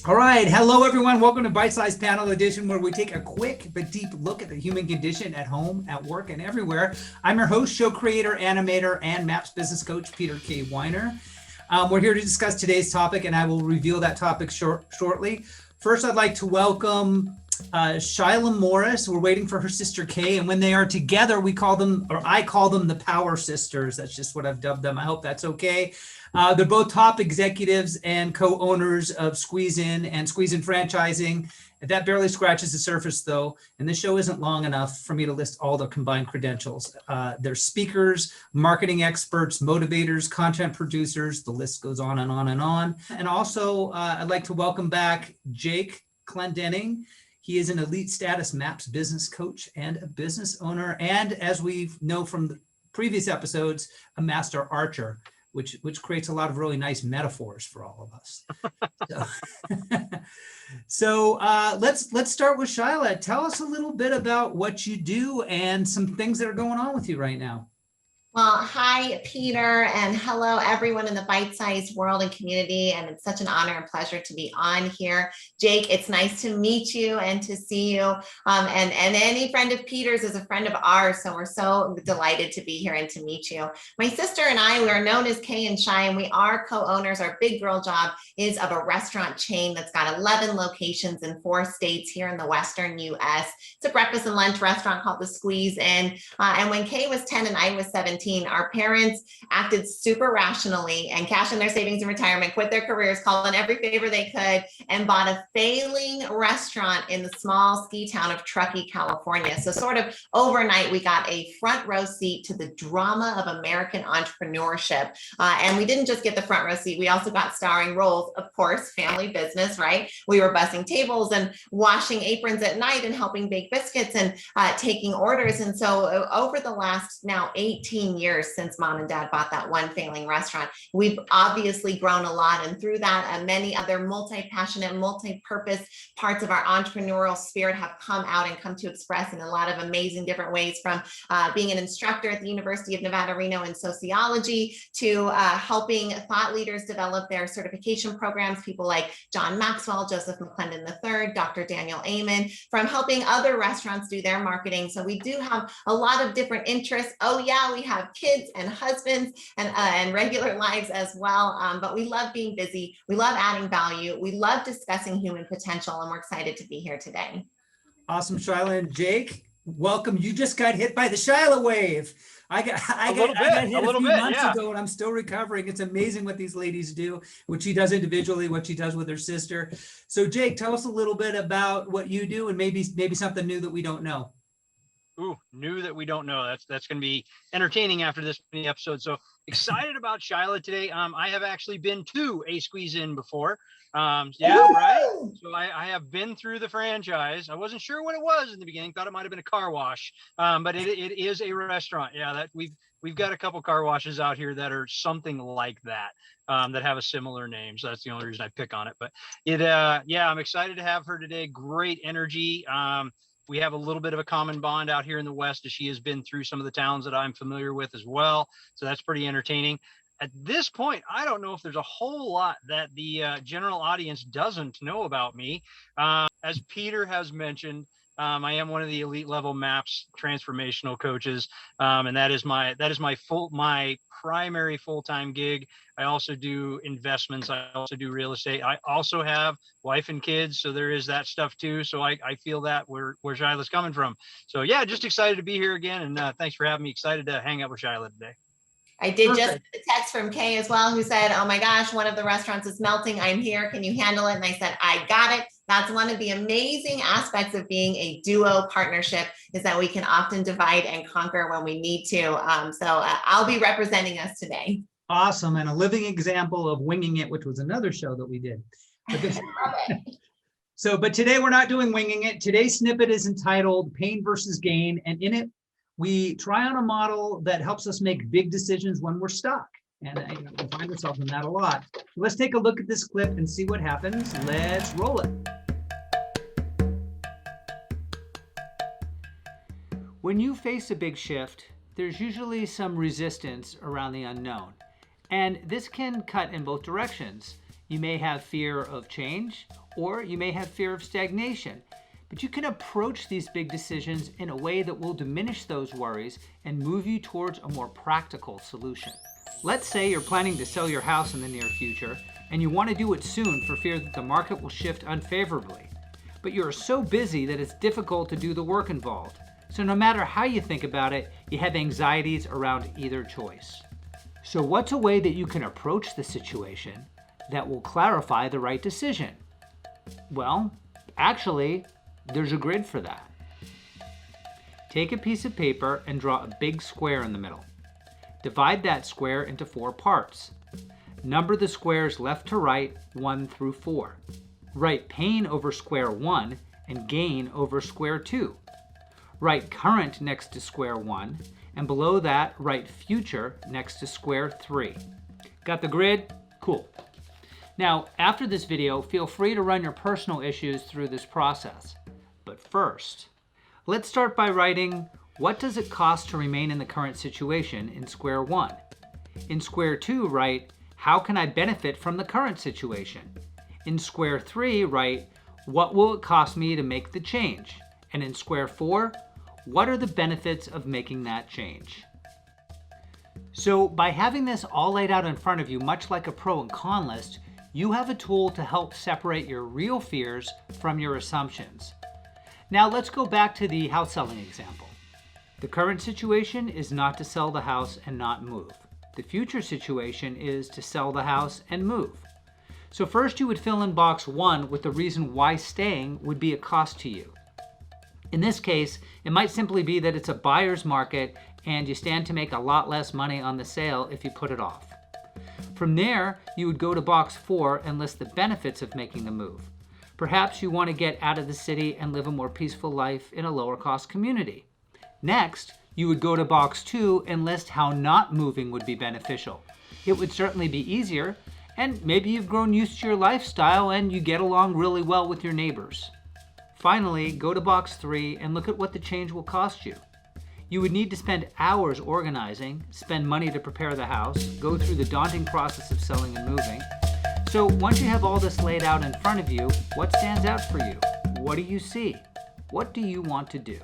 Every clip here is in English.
All right. Hello, everyone. Welcome to Bite Size Panel Edition, where we take a quick but deep look at the human condition at home, at work, and everywhere. I'm your host, show creator, animator, and MAPS business coach, Peter K. Weiner. We're here to discuss today's topic, and I will reveal that topic shortly. First, I'd like to welcome Shila Morris. We're waiting for her sister Kay, and when they are together, we call them, or I call them, the Power Sisters. That's just what I've dubbed them. I hope that's okay. They're both top executives and co-owners of Squeeze In and Squeeze In Franchising. That barely scratches the surface, though, and this show isn't long enough for me to list all the combined credentials. They're speakers, marketing experts, motivators, content producers. The list goes on and on and on. And also, I'd like to welcome back Jake Clendenning. He is an elite status MAPS business coach and a business owner, and as we know from the previous episodes, a master archer, which creates a lot of really nice metaphors for all of us. So let's start with Shila. Tell us a little bit about what you do and some things that are going on with you right now. Well, hi, Peter, and hello, everyone in the bite-sized world and community. And it's such an honor and pleasure to be on here. Jake, it's nice to meet you and to see you. And any friend of Peter's is a friend of ours. So we're so delighted to be here and to meet you. My sister and I, we are known as Kay and Shy, and we are co-owners. Our big girl job is of a restaurant chain that's got 11 locations in 4 states here in the Western US. It's a breakfast and lunch restaurant called the Squeeze In. And when Kay was 10 and I was 17, our parents acted super rationally and cashed in their savings in retirement, quit their careers, called in every favor they could, and bought a failing restaurant in the small ski town of Truckee, California. So sort of overnight, we got a front row seat to the drama of American entrepreneurship. And we didn't just get the front row seat, we also got starring roles, of course, family business, right? We were bussing tables and washing aprons at night and helping bake biscuits and taking orders. And so over the last now 18 years since mom and dad bought that one failing restaurant, we've obviously grown a lot. And through that, many other multi-passionate, multi-purpose parts of our entrepreneurial spirit have come out and come to express in a lot of amazing different ways, from being an instructor at the University of Nevada, Reno in sociology, to helping thought leaders develop their certification programs, people like John Maxwell, Joseph McClendon III, Dr. Daniel Amen, from helping other restaurants do their marketing. So we do have a lot of different interests. Oh yeah, we have kids and husbands and regular lives as well. But we love being busy. We love adding value. We love discussing human potential, and we're excited to be here today. Awesome, Shila. And Jake, welcome. You just got hit by the Shila wave. I got hit a few months ago, and I'm still recovering. It's amazing what these ladies do, what she does individually, what she does with her sister. So Jake, tell us a little bit about what you do and maybe something new that we don't know. Ooh, new that we don't know. That's going to be entertaining after this mini episode. So excited about Shila today. I have actually been to a Squeeze In before. Right. So I have been through the franchise. I wasn't sure what it was in the beginning. Thought it might have been a car wash, but it is a restaurant. Yeah, that we've got a couple car washes out here that are something like that, that have a similar name. So that's the only reason I pick on it. But I'm excited to have her today. Great energy. We have a little bit of a common bond out here in the West, as she has been through some of the towns that I'm familiar with as well. So that's pretty entertaining. At this point, I don't know if there's a whole lot that the general audience doesn't know about me. As Peter has mentioned, I am one of the elite level MAPS transformational coaches, and that is my primary full-time gig. I also do investments. I also do real estate. I also have wife and kids, so there is that stuff too. So I feel that where Shila's coming from. So yeah, just excited to be here again, and thanks for having me. Excited to hang out with Shila today. I did just get a text from Kay as well, who said, oh my gosh, one of the restaurants is melting. I'm here. Can you handle it? And I said, I got it. That's one of the amazing aspects of being a duo partnership, is that we can often divide and conquer when we need to. So I'll be representing us today. Awesome. And a living example of winging it, which was another show that we did. But today we're not doing winging it. Today's snippet is entitled Pain versus Gain. And in it, we try on a model that helps us make big decisions when we're stuck. And I find ourselves in that a lot. So let's take a look at this clip and see what happens. Let's roll it. When you face a big shift, there's usually some resistance around the unknown. And this can cut in both directions. You may have fear of change, or you may have fear of stagnation. But you can approach these big decisions in a way that will diminish those worries and move you towards a more practical solution. Let's say you're planning to sell your house in the near future, and you want to do it soon for fear that the market will shift unfavorably. But you're so busy that it's difficult to do the work involved. So no matter how you think about it, you have anxieties around either choice. So what's a way that you can approach the situation that will clarify the right decision? Well, actually, there's a grid for that. Take a piece of paper and draw a big square in the middle. Divide that square into 4 parts. Number the squares left to right, 1 through 4. Write pain over square 1 and gain over square 2. Write current next to square 1, and below that, write future next to square 3. Got the grid? Cool. Now, after this video, feel free to run your personal issues through this process. But first, let's start by writing, what does it cost to remain in the current situation in square 1? In square 2, write, how can I benefit from the current situation? In square 3, write, what will it cost me to make the change? And in square 4, what are the benefits of making that change? So by having this all laid out in front of you, much like a pro and con list, you have a tool to help separate your real fears from your assumptions. Now let's go back to the house selling example. The current situation is not to sell the house and not move. The future situation is to sell the house and move. So first you would fill in box 1 with the reason why staying would be a cost to you. In this case, it might simply be that it's a buyer's market and you stand to make a lot less money on the sale if you put it off. From there, you would go to box 4 and list the benefits of making the move. Perhaps you want to get out of the city and live a more peaceful life in a lower cost community. Next, you would go to box 2 and list how not moving would be beneficial. It would certainly be easier, and maybe you've grown used to your lifestyle and you get along really well with your neighbors. Finally, go to box 3 and look at what the change will cost you. You would need to spend hours organizing, spend money to prepare the house, go through the daunting process of selling and moving. So once you have all this laid out in front of you, what stands out for you? What do you see? What do you want to do?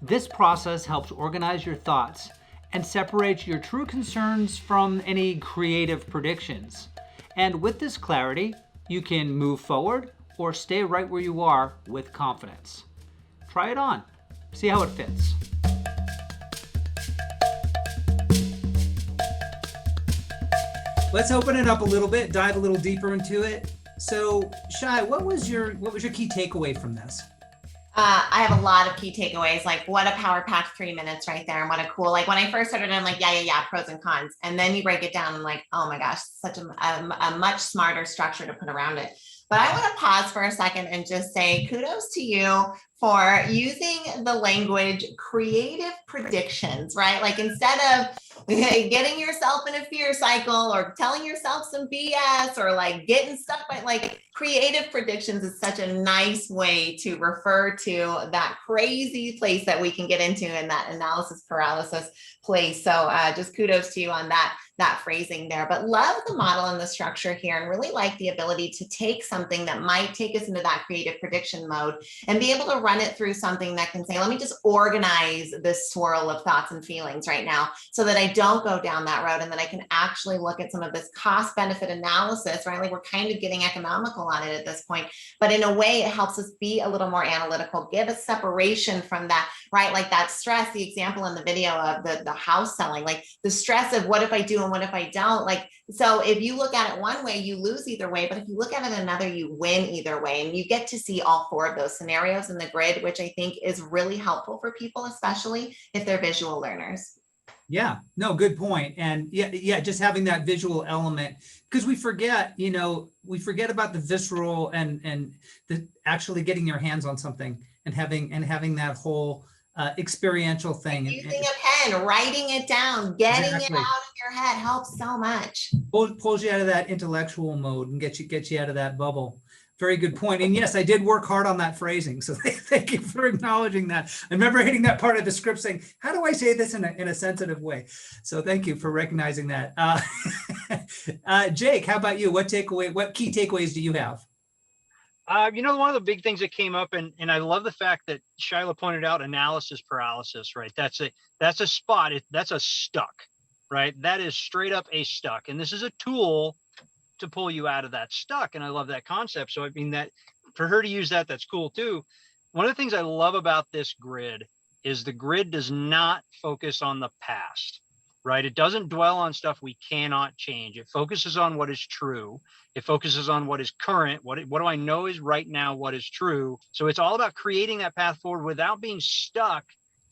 This process helps organize your thoughts and separates your true concerns from any creative predictions. And with this clarity, you can move forward or stay right where you are with confidence. Try it on. See how it fits. Let's open it up a little bit, dive a little deeper into it. So, Shai, what was your key takeaway from this? I have a lot of key takeaways, like what a power packed 3 minutes right there. And what a cool, like when I first started, I'm like, yeah, pros and cons. And then you break it down and like, oh my gosh, such a much smarter structure to put around it. But I want to pause for a second and just say kudos to you for using the language creative predictions, right? Like instead of getting yourself in a fear cycle or telling yourself some BS or like getting stuck by like creative predictions is such a nice way to refer to that crazy place that we can get into in that analysis paralysis place. So just kudos to you on that phrasing there, but love the model and the structure here and really like the ability to take something that might take us into that creative prediction mode and be able to run it through something that can say, let me just organize this swirl of thoughts and feelings right now so that I don't go down that road and that I can actually look at some of this cost benefit analysis, right? Like we're kind of getting economical on it at this point, but in a way it helps us be a little more analytical, give us separation from that, right? Like that stress, the example in the video of the house selling, like the stress of what if I do and what if I don't? Like, so if you look at it one way, you lose either way, but if you look at it another, you win either way. And you get to see all 4 of those scenarios in the grid, which I think is really helpful for people, especially if they're visual learners. Yeah, no, good point. And yeah, just having that visual element, because we forget about the visceral and the actually getting your hands on something and having that whole experiential thing. Using a pen, writing it down, getting it out of your head helps so much. Pulls you out of that intellectual mode and gets you out of that bubble. Very good point. And yes, I did work hard on that phrasing. So thank you for acknowledging that. I remember hitting that part of the script saying, how do I say this in a sensitive way? So thank you for recognizing that. Jake, how about you? What key takeaways do you have? One of the big things that came up, and I love the fact that Shila pointed out analysis paralysis, right? That's a spot. That's a stuck, right? That is straight up a stuck. And this is a tool to pull you out of that stuck. And I love that concept. So I mean, that for her to use that, that's cool too. One of the things I love about this grid is the grid does not focus on the past, right? It doesn't dwell on stuff we cannot change. It focuses on what is true. It focuses on what is current. What do I know is right now, what is true. So it's all about creating that path forward without being stuck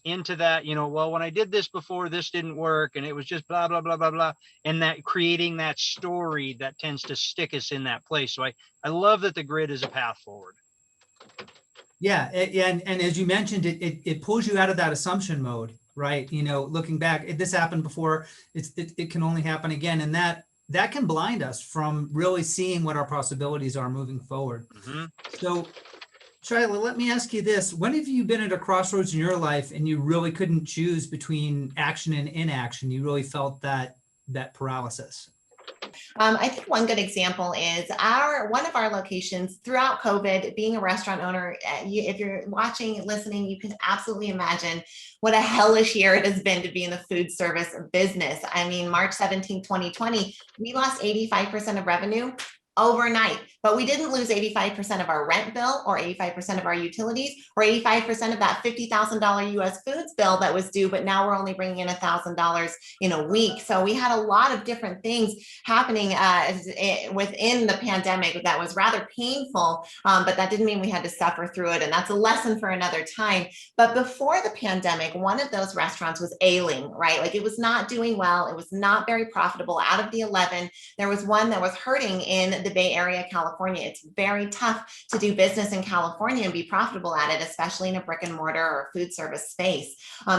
into that, well, when I did this before, this didn't work, and it was just blah, blah, blah, blah, blah. And that creating that story that tends to stick us in that place. So I love that the grid is a path forward. Yeah. And as you mentioned, it pulls you out of that assumption mode, right? Looking back, this happened before, it can only happen again. And that can blind us from really seeing what our possibilities are moving forward. Mm-hmm. So Shila, let me ask you this. When have you been at a crossroads in your life and you really couldn't choose between action and inaction? You really felt that paralysis? I think one good example is one of our locations throughout COVID, being a restaurant owner, if you're watching, listening, you can absolutely imagine what a hellish year it has been to be in the food service business. I mean, March 17, 2020, we lost 85% of revenue overnight, but we didn't lose 85% of our rent bill or 85% of our utilities or 85% of that $50,000 US foods bill that was due, but now we're only bringing in $1,000 in a week. So we had a lot of different things happening within the pandemic that was rather painful, but that didn't mean we had to suffer through it. And that's a lesson for another time. But before the pandemic, one of those restaurants was ailing, right? Like it was not doing well. It was not very profitable. Out of the 11, there was one that was hurting in the Bay Area, California. It's very tough to do business in California and be profitable at it, especially in a brick and mortar or food service space.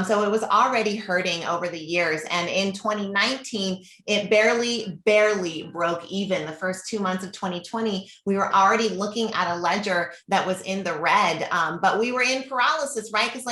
So it was already hurting over the years. And in 2019, it barely broke even. The first 2 months of 2020, we were already looking at a ledger that was in the red, but we were in paralysis, right? Because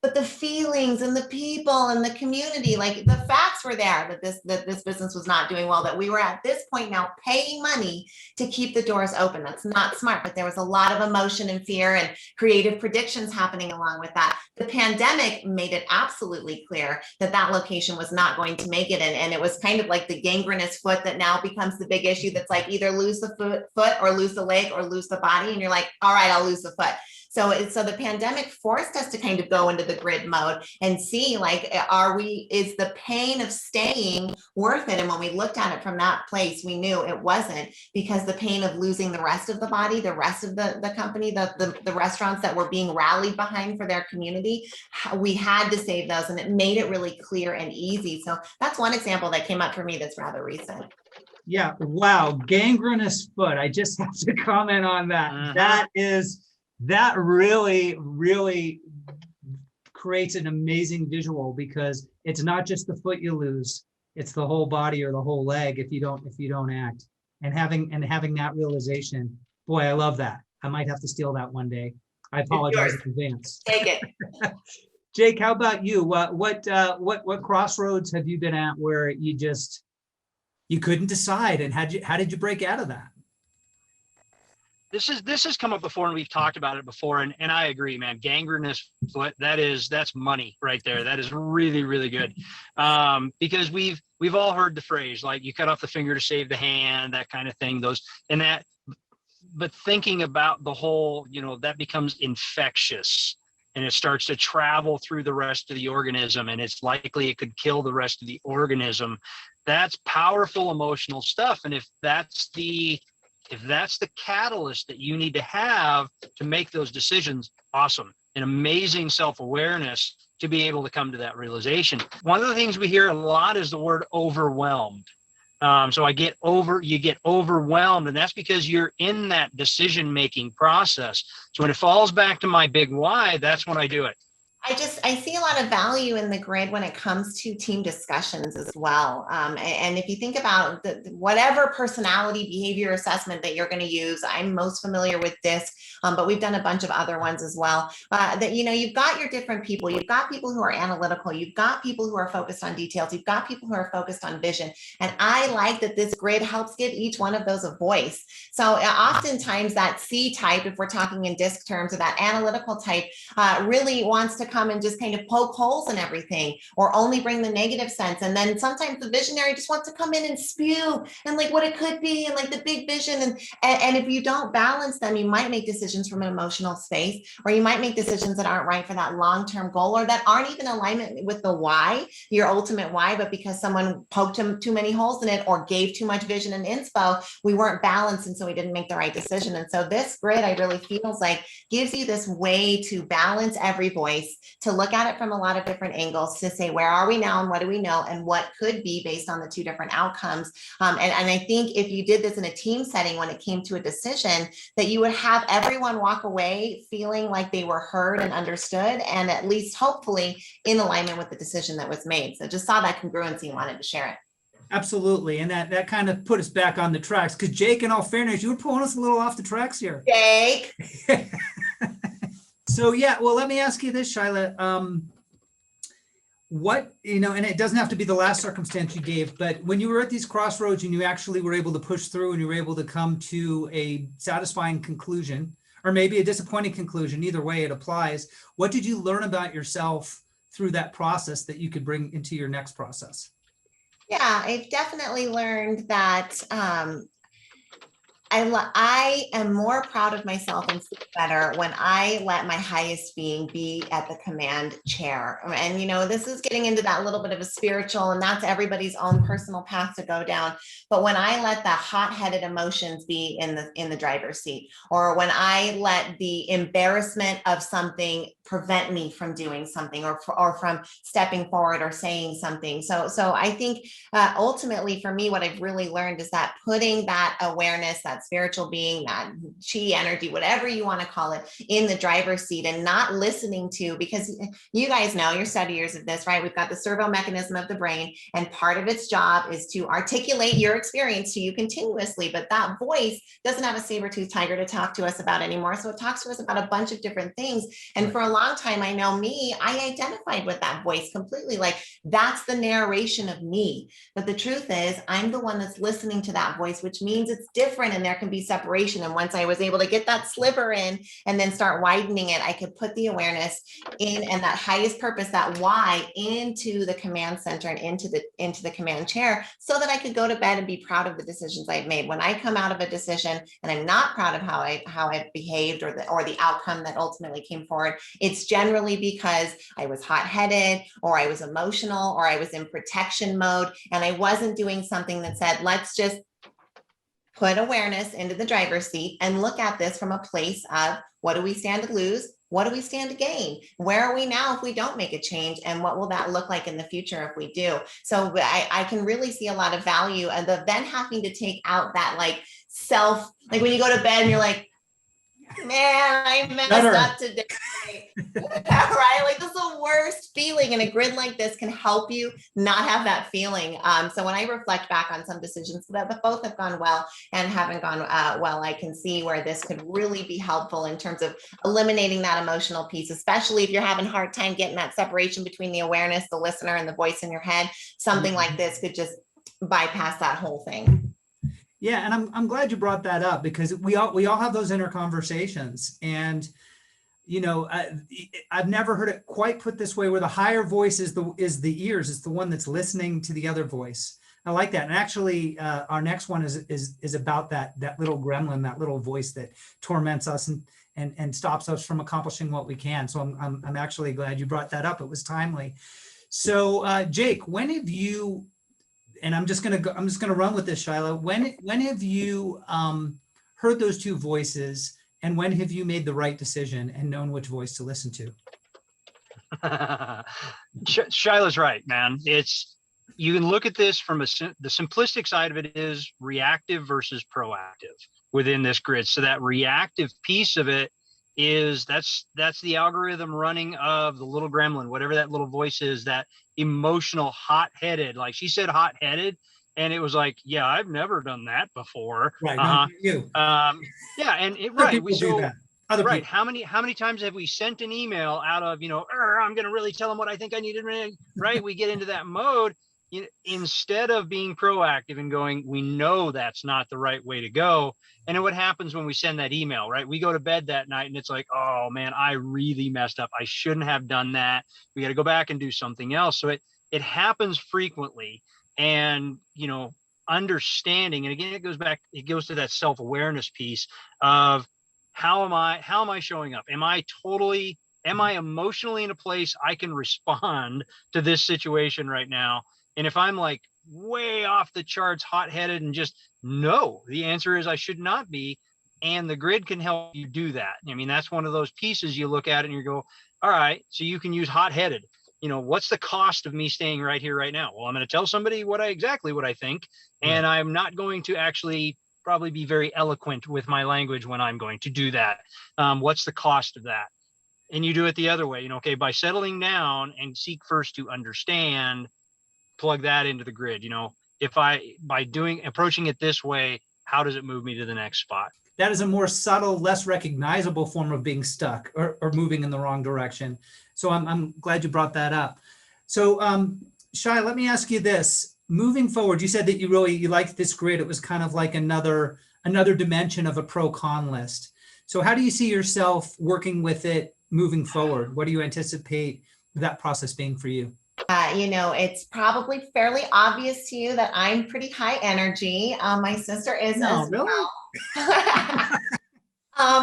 but the feelings and the people and the community, like the facts were there that this business was not doing well, that we were at this point now paying money to keep the doors open. That's not smart, but there was a lot of emotion and fear and creative predictions happening along with that. The pandemic made it absolutely clear that location was not going to make it. And it was kind of like the gangrenous foot that now becomes the big issue. That's like either lose the foot or lose the leg or lose the body. And you're like, all right, I'll lose the foot. So the pandemic forced us to kind of go into the grid mode and see, is the pain of staying worth it? And when we looked at it from that place, we knew it wasn't, because the pain of losing the rest of the body, the rest of the company, the restaurants that were being rallied behind for their community, we had to save those. And it made it really clear and easy. So that's one example that came up for me that's rather recent. Yeah. Wow. Gangrenous foot. I just have to comment on that. Uh-huh. That really creates an amazing visual, because it's not just the foot you lose, it's the whole body or the whole leg if you don't act. And having that realization, boy, I love that. I might have to steal that one day. I apologize in advance. Take it. Jake, how about you? What crossroads have you been at where you couldn't decide, and how did you break out of that? This has come up before, and we've talked about it before, and I agree, man. Gangrenous foot, that's money right there. That is really, really good, because we've all heard the phrase, like, you cut off the finger to save the hand, that kind of thing. But thinking about the whole, that becomes infectious, and it starts to travel through the rest of the organism, and it's likely it could kill the rest of the organism. That's powerful emotional stuff, and if that's the catalyst that you need to have to make those decisions, awesome. An amazing self-awareness to be able to come to that realization. One of the things we hear a lot is the word overwhelmed. So you get overwhelmed, and that's because you're in that decision-making process. So when it falls back to my big why, that's when I do it. I see a lot of value in the grid when it comes to team discussions as well. And if you think about whatever personality behavior assessment that you're going to use, I'm most familiar with DISC, but we've done a bunch of other ones as well. That, you know, you've got your different people. You've got people who are analytical. You've got people who are focused on details. You've got people who are focused on vision. And I like that this grid helps give each one of those a voice. So oftentimes that C type, if we're talking in DISC terms, or that analytical type, really wants to come and just kind of poke holes in everything, or only bring the negative sense. And then sometimes the visionary just wants to come in and spew and like what it could be and like the big vision. And if you don't balance them, you might make decisions from an emotional space, or you might make decisions that aren't right for that long-term goal, or that aren't even in alignment with the why, your ultimate why, but because someone poked him too many holes in it or gave too much vision and inspo, we weren't balanced. And so we didn't make the right decision. And so this grid, I really feels like, gives you this way to balance every voice, to look at it from a lot of different angles, to say, where are we now and what do we know and what could be based on the two different outcomes. And I think if you did this in a team setting, when it came to a decision, that you would have everyone walk away feeling like they were heard and understood, and at least hopefully in alignment with the decision that was made. So just saw that congruency and wanted to share it. Absolutely. And that kind of put us back on the tracks, because Jake, in all fairness, you were pulling us a little off the tracks here. Jake. So yeah, well, let me ask you this, Shila. What, you know, and it doesn't have to be the last circumstance you gave, but when you were at these crossroads and you actually were able to push through and you were able to come to a satisfying conclusion, or maybe a disappointing conclusion, either way it applies, what did you learn about yourself through that process that you could bring into your next process? Yeah, I've definitely learned that I am more proud of myself and sleep better when I let my highest being be at the command chair. And, you know, this is getting into that little bit of a spiritual, and that's everybody's own personal path to go down. But when I let the hot-headed emotions be in the driver's seat, or when I let the embarrassment of something prevent me from doing something, or from stepping forward or saying something. So I think ultimately for me, what I've really learned is that putting that awareness, that spiritual being, that chi energy, whatever you want to call it, in the driver's seat, and not listening to, because you guys know, you're studiers of this, right? We've got the servo mechanism of the brain, and part of its job is to articulate your experience to you continuously. But that voice doesn't have a saber-toothed tiger to talk to us about anymore. So it talks to us about a bunch of different things. And for a long time, I know me, I identified with that voice completely. Like, that's the narration of me. But the truth is, I'm the one that's listening to that voice, which means it's different and there can be separation. And once I was able to get that sliver in and then start widening it, I could put the awareness in, and that highest purpose, that why, into the command center and into the command chair, so that I could go to bed and be proud of the decisions I've made. When I come out of a decision and I'm not proud of how I've behaved, or the outcome that ultimately came forward, it's generally because I was hot-headed, or I was emotional, or I was in protection mode, and I wasn't doing something that said, let's just put awareness into the driver's seat and look at this from a place of, what do we stand to lose? What do we stand to gain? Where are we now if we don't make a change? And what will that look like in the future if we do? So I can really see a lot of value, and then having to take out that like self, like when you go to bed and you're like, man, I messed up today. Right? Like, this is the worst feeling, and a grid like this can help you not have that feeling. So when I reflect back on some decisions that both have gone well and haven't gone well, I can see where this could really be helpful in terms of eliminating that emotional piece, especially if you're having a hard time getting that separation between the awareness, the listener, and the voice in your head. Something like this could just bypass that whole thing. Yeah, and I'm glad you brought that up, because we all have those inner conversations, and you know, I've never heard it quite put this way, where the higher voice is the ears. It's the one that's listening to the other voice. I like that. And actually, our next one is about that little gremlin, that little voice that torments us and stops us from accomplishing what we can. So I'm actually glad you brought that up. It was timely. So Jake, when have you? And I'm just gonna run with this, Shila. When have you heard those two voices, and when have you made the right decision and known which voice to listen to? Shila's right, man. You can look at this from the simplistic side of it is reactive versus proactive within this grid. So that reactive piece of it is that's the algorithm running of the little gremlin, whatever that little voice is, that emotional, hot-headed, like she said, hot-headed. And it was like, yeah, I've never done that before. Right. Not you. Yeah. And Other people do that. Other right. people. How many times have we sent an email out of, I'm going to really tell them what I think I need to, right? We get into that mode. Instead of being proactive and going, we know that's not the right way to go. And then what happens when we send that email, right? We go to bed that night and it's like, oh man, I really messed up. I shouldn't have done that. We got to go back and do something else. So it happens frequently. And, understanding, and again, it goes to that self-awareness piece of how am I showing up? Am I emotionally in a place I can respond to this situation right now? And if I'm like way off the charts, hot-headed, and just no, the answer is I should not be. And the grid can help you do that. I mean, that's one of those pieces you look at and you go, all right, so you can use hot-headed. What's the cost of me staying right here, right now? Well, I'm going to tell somebody exactly what I think. And right. I'm not going to actually probably be very eloquent with my language when I'm going to do that. What's the cost of that? And you do it the other way, okay, by settling down and seek first to understand, plug that into the grid. Approaching it this way, how does it move me to the next spot? That is a more subtle, less recognizable form of being stuck or moving in the wrong direction. So I'm glad you brought that up. So Shai, let me ask you this. Moving forward, you said that you liked this grid. It was kind of like another dimension of a pro-con list. So how do you see yourself working with it moving forward? What do you anticipate that process being for you? It's probably fairly obvious to you that I'm pretty high energy. My sister is as really? well.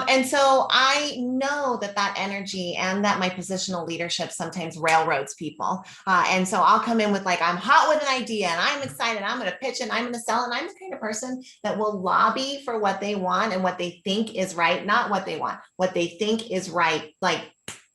And so I know that energy and that my positional leadership sometimes railroads people. And so I'll come in with I'm hot with an idea and I'm excited. I'm going to pitch it. I'm going to sell it. And I'm the kind of person that will lobby for what they want and what they think is right, not what they want, what they think is right,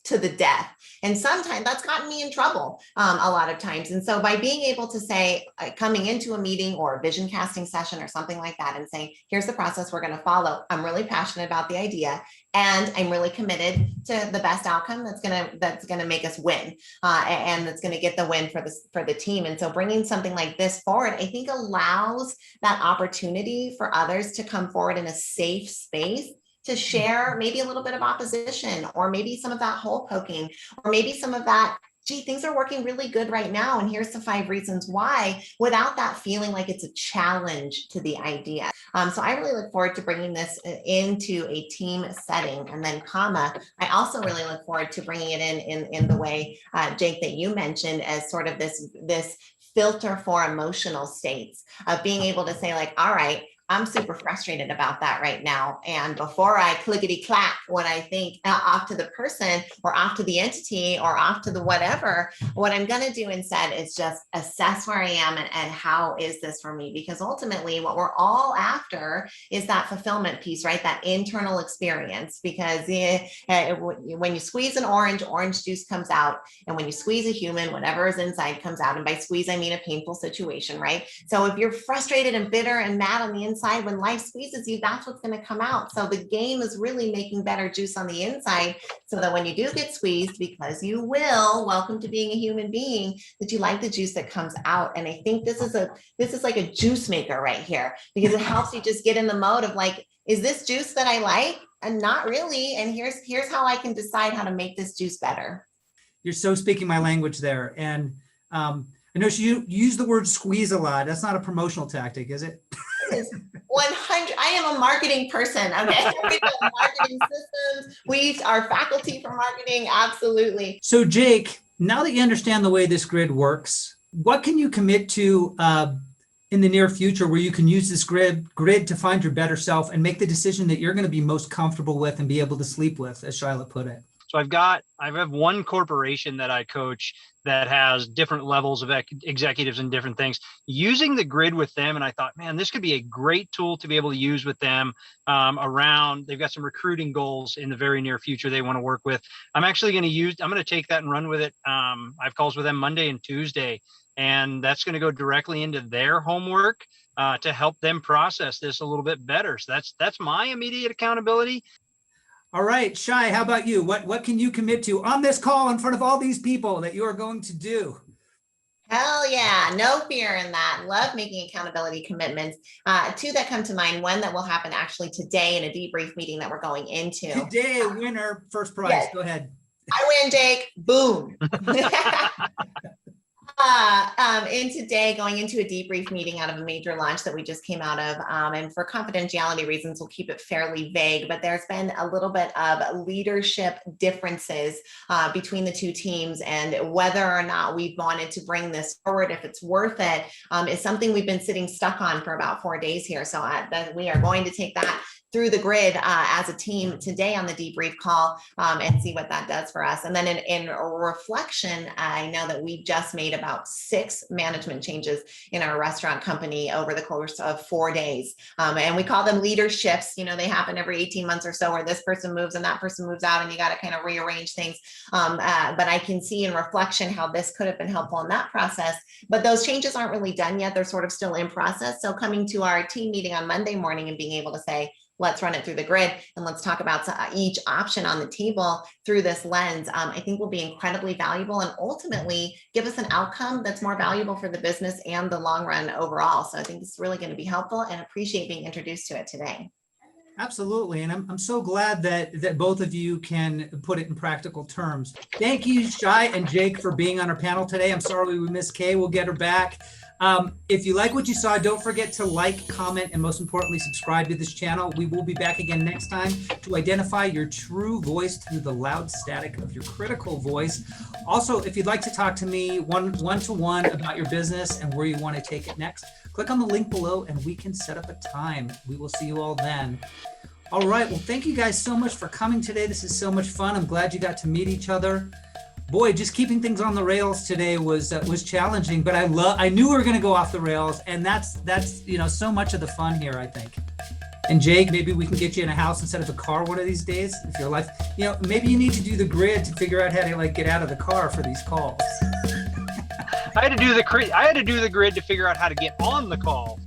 to the death. And sometimes that's gotten me in trouble a lot of times. And so by being able to say, coming into a meeting or a vision casting session or something like that and saying, here's the process we're going to follow. I'm really passionate about the idea and I'm really committed to the best outcome that's going to make us win and that's going to get the win for the team. And so bringing something like this forward, I think allows that opportunity for others to come forward in a safe space to share maybe a little bit of opposition or maybe some of that hole poking or maybe some of that, gee, things are working really good right now. And here's the 5 reasons why, without that feeling like it's a challenge to the idea. So I really look forward to bringing this into a team setting. And then I also really look forward to bringing it in the way, Jake, that you mentioned as sort of this filter for emotional states of being able to say all right, I'm super frustrated about that right now. And before I clickety clack what I think off to the person or off to the entity or off to the whatever, what I'm going to do instead is just assess where I am and how is this for me? Because ultimately what we're all after is that fulfillment piece, right? That internal experience, because when you squeeze an orange juice comes out. And when you squeeze a human, whatever is inside comes out. And by squeeze, I mean a painful situation, right? So if you're frustrated and bitter and mad on the inside, when life squeezes you, that's what's going to come out. So the game is really making better juice on the inside so that when you do get squeezed, because you will, welcome to being a human being, that you like the juice that comes out. And I think this is like a juice maker right here, because it helps you just get in the mode of is this juice that I like? And not really. And here's how I can decide how to make this juice better. You're so speaking my language there. And I know you use the word squeeze a lot. That's not a promotional tactic, is it? It is 100. I am a marketing person. Okay. We build marketing systems. We are faculty for marketing. Absolutely. So Jake, now that you understand the way this grid works, what can you commit to in the near future where you can use this grid to find your better self and make the decision that you're going to be most comfortable with and be able to sleep with, as Shila put it? So I have one corporation that I coach that has different levels of executives and different things, using the grid with them. And I thought, man, this could be a great tool to be able to use with them around. They've got some recruiting goals in the very near future they want to work with. I'm going to take that and run with it. I have calls with them Monday and Tuesday, and that's going to go directly into their homework to help them process this a little bit better. So that's my immediate accountability. All right, Shai, how about you? What can you commit to on this call in front of all these people that you are going to do? Hell yeah, no fear in that. Love making accountability commitments. Two that come to mind, one that will happen actually today in a debrief meeting that we're going into. Today, winner, first prize. Yes. Go ahead. I win, Jake. Boom. In today, going into a debrief meeting out of a major launch that we just came out of, and for confidentiality reasons, we'll keep it fairly vague, but there's been a little bit of leadership differences between the two teams, and whether or not we wanted to bring this forward, if it's worth it, is something we've been sitting stuck on for about 4 days here. So we are going to take that through the grid as a team today on the debrief call and see what that does for us. And then in reflection, I know that we just made about 6 management changes in our restaurant company over the course of 4 days. And we call them leader shifts. You know, they happen every 18 months or so where this person moves and that person moves out and you got to kind of rearrange things. But I can see in reflection how this could have been helpful in that process. But those changes aren't really done yet. They're sort of still in process. So coming to our team meeting on Monday morning and being able to say, let's run it through the grid and let's talk about each option on the table through this lens, I think will be incredibly valuable and ultimately give us an outcome that's more valuable for the business and the long run overall. So I think it's really going to be helpful and appreciate being introduced to it today. Absolutely. And I'm so glad that both of you can put it in practical terms. Thank you, Shai and Jake, for being on our panel today. I'm sorry we missed Kay. We'll get her back. If you like what you saw, don't forget to like, comment, and most importantly, subscribe to this channel. We will be back again next time to identify your true voice through the loud static of your critical voice. Also, if you'd like to talk to me one-to-one about your business and where you want to take it next, click on the link below and we can set up a time. We will see you all then. All right. Well, thank you guys so much for coming today. This is so much fun. I'm glad you got to meet each other. Boy, just keeping things on the rails today was challenging, but I knew we were going to go off the rails, and that's so much of the fun here, I think. And Jake, maybe we can get you in a house instead of a car one of these days. If your life, maybe you need to do the grid to figure out how to get out of the car for these calls. I had to do the grid to figure out how to get on the call.